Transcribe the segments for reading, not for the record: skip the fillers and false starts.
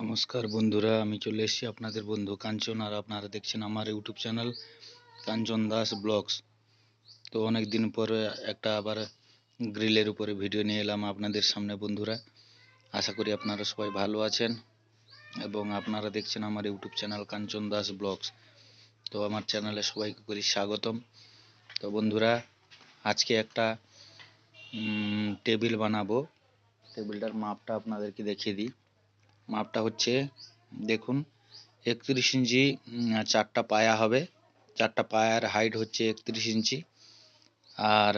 নমস্কার বন্ধুরা, আমি চলে এসেছি আপনাদের বন্ধু কাঞ্চন, আর আপনারা দেখছেন আমার ইউটিউব চ্যানেল কাঞ্চন দাস ব্লগস। তো অনেক দিন পরে একটা আবার গ্রিলের উপরে ভিডিও নিয়ে এলাম আপনাদের সামনে বন্ধুরা। আশা করি আপনারা সবাই ভালো আছেন এবং আপনারা দেখছেন আমার ইউটিউব চ্যানেল কাঞ্চন দাস ব্লগস। তো আমার চ্যানেলে সবাইকে করি স্বাগতম। তো বন্ধুরা, আজকে একটা টেবিল বানাবো। টেবিলটার মাপটা আপনাদেরকে দেখিয়ে দিই। মাপটা হচ্ছে, দেখুন, 31 ইঞ্চি, 4টা পায়া হবে। 4টা পায়ার হাইট হচ্ছে 31 ইঞ্চি, আর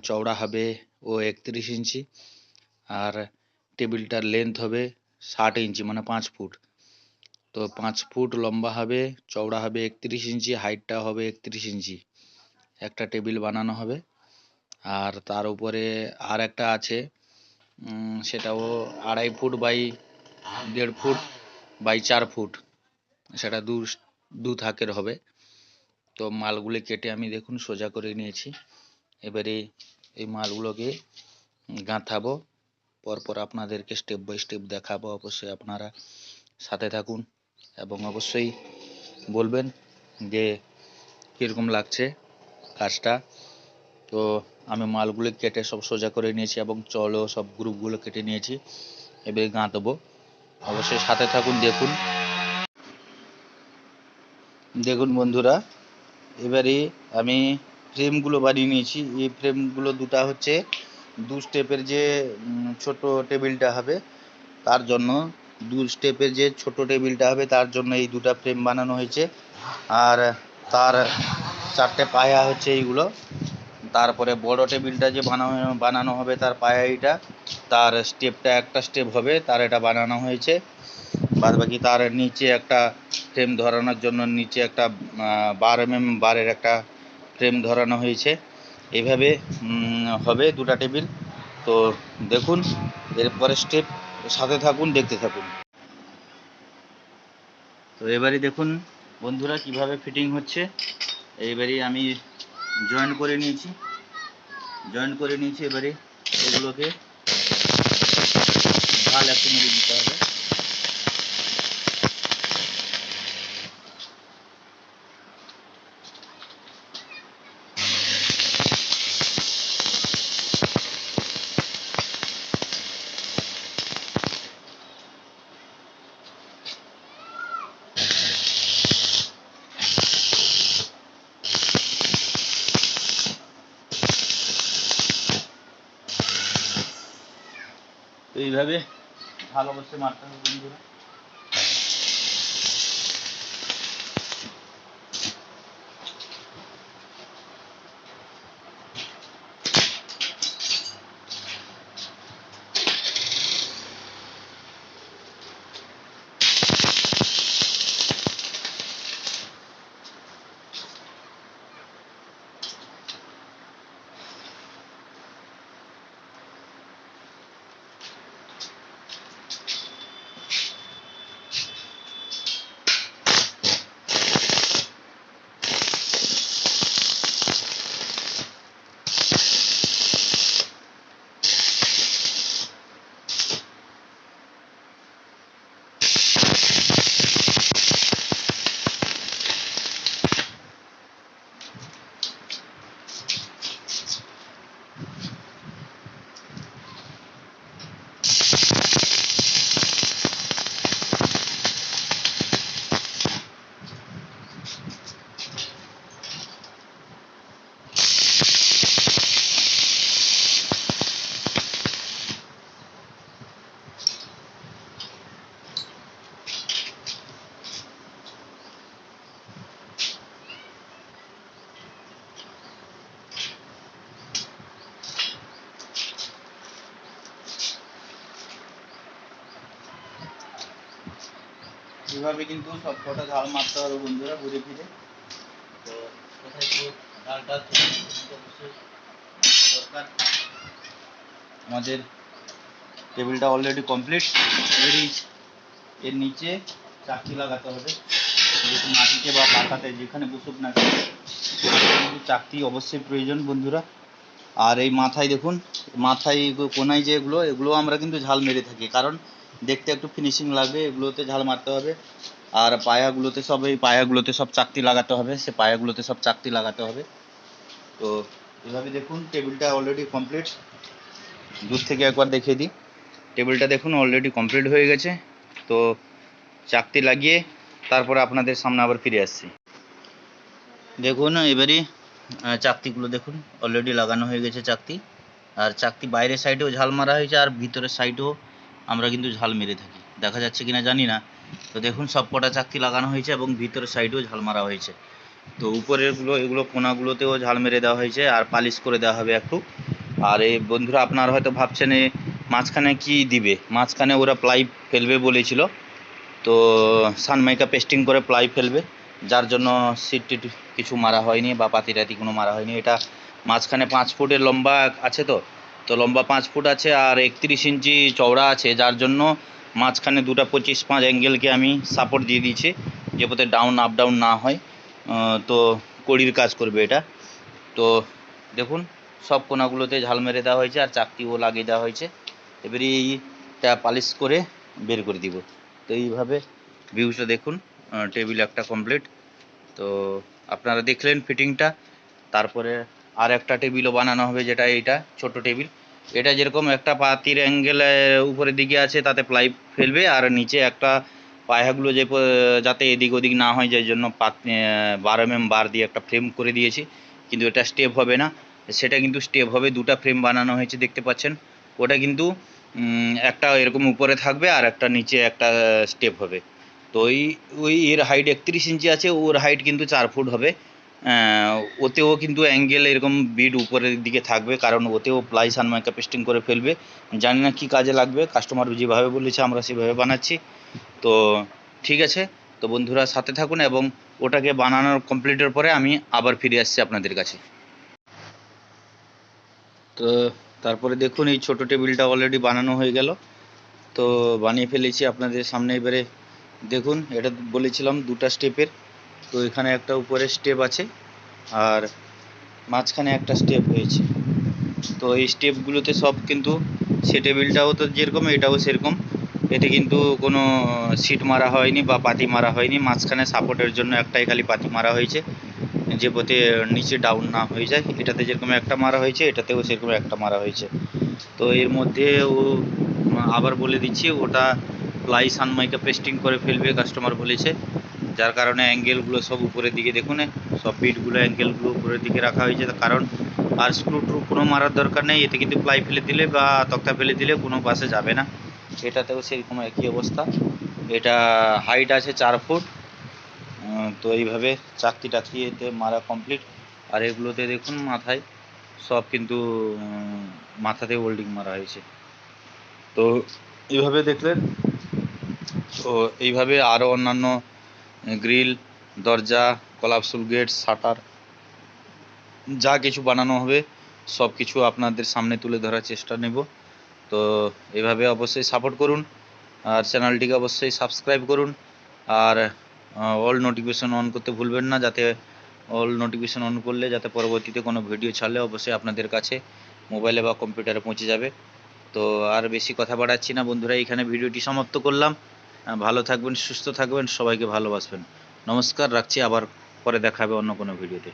চওড়া হবে ও 31 ইঞ্চি, আর টেবিলটার লেন্থ হবে 60 ইঞ্চি, মানে 5 ফুট। তো 5 ফুট লম্বা হবে, চওড়া হবে 31 ইঞ্চি, হাইটটা হবে 31 ইঞ্চি। একটা টেবিল বানানো হবে। আর তার উপরে আর একটা আছে, সেটাও 2.5 foot by 1.5 foot by 4 foot, সেটা দু থাকের হবে। তো মালগুলো কেটে আমি দেখুন সোজা করে নিয়েছি। এবারে এই মালগুলোকে গাঁথাবো, পরপর আপনাদেরকে স্টেপ বাই স্টেপ দেখাবো। অবশ্যই আপনারা সাথে থাকুন এবং অবশ্যই বলবেন যে কীরকম লাগছে কাজটা। তো আমি মালগুলো কেটে সব সোজা করে নিয়েছি এবং চলো সব গ্রুপগুলো কেটে নিয়েছি। এবারে গাঁথবো, অবশ্যই সাথে থাকুন। দেখুন বন্ধুরা, এবারে আমি ফ্রেমগুলো বানিয়ে নিয়েছি। এই ফ্রেমগুলো দুটা হচ্ছে দু স্টেপের যে ছোট টেবিলটা হবে তার জন্য, তার জন্য এই দুটা ফ্রেম বানানো হয়েছে। আর তার 4টে পায়া হচ্ছে এইগুলো। তারপরে বড় টেবিলটা যে বানানো হবে তার পায়া এইটা, তার স্টেপটা একটা স্টেপ হবে, তার এটা বানানো হয়েছে। বাদ বাকি তার নিচে একটা ফ্রেম ধরানোর জন্য নিচে একটা 12 mm বারের একটা ফ্রেম ধরানো হয়েছে। এইভাবে হবে দুটা টেবিল। তো দেখুন এরপরে স্টেপ, সাথে থাকুন, দেখতে থাকুন। তো এবারে দেখুন বন্ধুরা কিভাবে ফিটিং হচ্ছে। এইবারে আমি জয়েন করে নিয়েছি। এবারে এগুলোকে ঢাল একটু মেরে দিতে হবে। তো এইভাবে ঢাল অবশ্যই মারতে হবে বন্ধুরা। এভাবে কিন্তু সব কটা ঝাল মারতে হবে বন্ধুরা, ঘুরে ফিরে। তো কোথায় ডালটা অবশ্যই দরকার। আমাদের টেবিলটা অলরেডি কমপ্লিট। এর নিচে চাকতি লাগাতে হবে, যেহেতু মাটিতে বা পাতাতে যেখানে বসুক না কেন চাকতি অবশ্যই প্রয়োজন বন্ধুরা। আর এই মাথায় দেখুন, মাথায় কোনায় এগুলো আমরা কিন্তু ঝাল মেরে থাকি, কারণ দেখতে একটু ফিনিশিং লাগবে, এগুলোতে ঝাল মারতে হবে। আর পায়াগুলোতে সব, এই পায়াগুলোতে সব চাকতি লাগাতে হবে, সে পায়াগুলোতে সব চাকতি লাগাতে হবে। তো এভাবে দেখুন টেবিলটা অলরেডি কমপ্লিট। দূর থেকে একবার দেখিয়ে দিই, টেবিলটা দেখুন অলরেডি কমপ্লিট হয়ে গেছে। তো চাকতি লাগিয়ে তারপরে আপনাদের সামনে আবার ফিরে আসছি। দেখুন এবারে চাকতিগুলো দেখুন অলরেডি লাগানো হয়ে গেছে চাকতি। আর চাকতি বাইরের সাইডেও ঝাল মারা হয়েছে, আর ভিতরের সাইডেও আমরা কিন্তু ঝাল মেরে থাকি, দেখা যাচ্ছে কিনা জানি না। তো দেখুন সব কটা চাকতি লাগানো হয়েছে এবং ভিতরের সাইডেও ঝাল মারা হয়েছে। তো উপরেরগুলো, এগুলো কোনাগুলোতেও ঝাল মেরে দেওয়া হয়েছে আর পালিশ করে দেওয়া হবে একটু। আর এই বন্ধুরা আপনারা হয়তো ভাবছেন মাঝখানে কি দিবে, মাঝখানে ওরা প্লাই ফেলবে বলেছিল। তো সানমাইকা পেস্টিং করে প্লাই ফেলবে, যার জন্য সিট টিট কিছু মারা হয়নি বা পাতি টাতি কোনো মারা হয়নি। এটা মাঝখানে 5 ফুটের লম্বা আছে, তো লম্বা 5 ফুট আছে আর 31 ইঞ্চি চওড়া আছে, যার জন্য মাঝখানে দুটো 25-5 অ্যাঙ্গেলকে আমি সাপোর্ট দিয়ে দিয়েছি, যে পথে ডাউন আপ ডাউন না হয়। তো কড়ির কাজ করবে এটা। তো দেখুন সব কোনাগুলোতে ঝাল মেরে দেওয়া হয়েছে আর চাকতিও লাগিয়ে দেওয়া হয়েছে। এবারে এইটা পালিশ করে বের করে দিব। তো এইভাবে ভিউটা দেখুন, টেবিল একটা কমপ্লিট। তো আপনারা দেখলেন ফিটিংটা। তারপরে আর একটা টেবিলও বানানো হবে, যেটা এইটা ছোট টেবিল। এটা যেরকম একটা পাতির অ্যাঙ্গেল উপরের দিকে আছে তাতে প্লাই ফেলবে, আর নিচে একটা পায়াগুলো যাতে এদিক ওদিক না হয়, যার জন্য 12 mm বার দিয়ে একটা ফ্রেম করে দিয়েছি। কিন্তু এটা স্টেপ হবে না, সেটা কিন্তু স্টেপ হবে। দুটো ফ্রেম বানানো হয়েছে দেখতে পাচ্ছেন। ওটা কিন্তু একটা এরকম উপরে থাকবে আর একটা নিচে একটা স্টেপ হবে। তো ওই এর হাইট 31 ইঞ্চি আছে, ওর হাইট কিন্তু 4 ফুট হবে। ওতেও কিন্তু অ্যাঙ্গেল এরকম বিট উপরের দিকে থাকবে, কারণ ওতেও প্লাই সানমাইকা পেস্টিং করে ফেলবে। জানি না কী কাজে লাগবে, কাস্টমার যেভাবে বলেছে আমরা সেভাবে বানাচ্ছি। তো ঠিক আছে, তো বন্ধুরা সাথে থাকুন এবং ওটাকে বানানোর কমপ্লিটের পরে আমি আবার ফিরে আসছি আপনাদের কাছে। তো তারপরে দেখুন এই ছোট টেবিলটা অলরেডি বানানো হয়ে গেল। তো বানিয়ে ফেলেছি আপনাদের সামনে। এবারে দেখুন, এটা বলেছিলাম দুটো স্টেপের, তো এখানে একটা উপরে স্টেপ আছে আর মাঝখানে একটা স্টেপ হয়েছে। তো এই স্টেপগুলোতে সব কিন্তু, সে টেবিলটাও তো যেরকম এটাও সেরকম, এতে কিন্তু কোনো সিট মারা হয়নি বা পাতি মারা হয়নি। মাঝখানে সাপোর্টের জন্য একটাই খালি পাতি মারা হয়েছে, যে পথে নিচে ডাউন না হয়ে যায়। এটাতে যেরকম একটা মারা হয়েছে, এটাতেও সেরকম একটা মারা হয়েছে। তো এর মধ্যে ও আবার বলে দিচ্ছি, ওটা প্লাই সানমাইকা পেস্টিং করে ফেলবে কাস্টমার বলেছে, যার কারণে অ্যাঙ্গেলগুলো সব উপরের দিকে দেখুন, সব বিটগুলো অ্যাঙ্গেলগুলো উপরের দিকে রাখা হয়েছে। কারণ আর স্ক্রু ট্রু কোনো মারার দরকার নেই, এতে কিন্তু প্লাই ফেলে দিলে বা তক্তা ফেলে দিলে কোনো পাশে যাবে না। এটাতেও সেরকম একই অবস্থা। এটা হাইট আছে 4 ফুট। তো এইভাবে চাকতি টাকতি এতে মারা কমপ্লিট। আর এগুলোতে দেখুন মাথায় সব কিন্তু মাথাতে ওল্ডিং মারা হয়েছে। তো এইভাবে দেখলেন। তো এইভাবে আরও অন্যান্য গ্রিল, দরজা, কলাপসুল গেট, শাটার, যা কিছু বানানো হবে সব কিছু আপনাদের সামনে তুলে ধরার চেষ্টা নেব। তো এভাবে অবশ্যই সাপোর্ট করুন আর চ্যানেলটিকে অবশ্যই সাবস্ক্রাইব করুন। আর অল নোটিফিকেশন অন করতে ভুলবেন না, যাতে অল নোটিফিকেশন অন করলে যাতে পরবর্তীতে কোনো ভিডিও ছাড়লে অবশ্যই আপনাদের কাছে মোবাইলে বা কম্পিউটারে পৌঁছে যাবে। তো আর বেশি কথা বাড়াচ্ছি না বন্ধুরা, এখানে ভিডিওটি সমাপ্ত করলাম। ভালো থাকবেন, সুস্থ থাকবেন, সবাইকে ভালোবাসবেন। নমস্কার, রাখছি। আবার পরে দেখা হবে অন্য কোনো ভিডিওতে।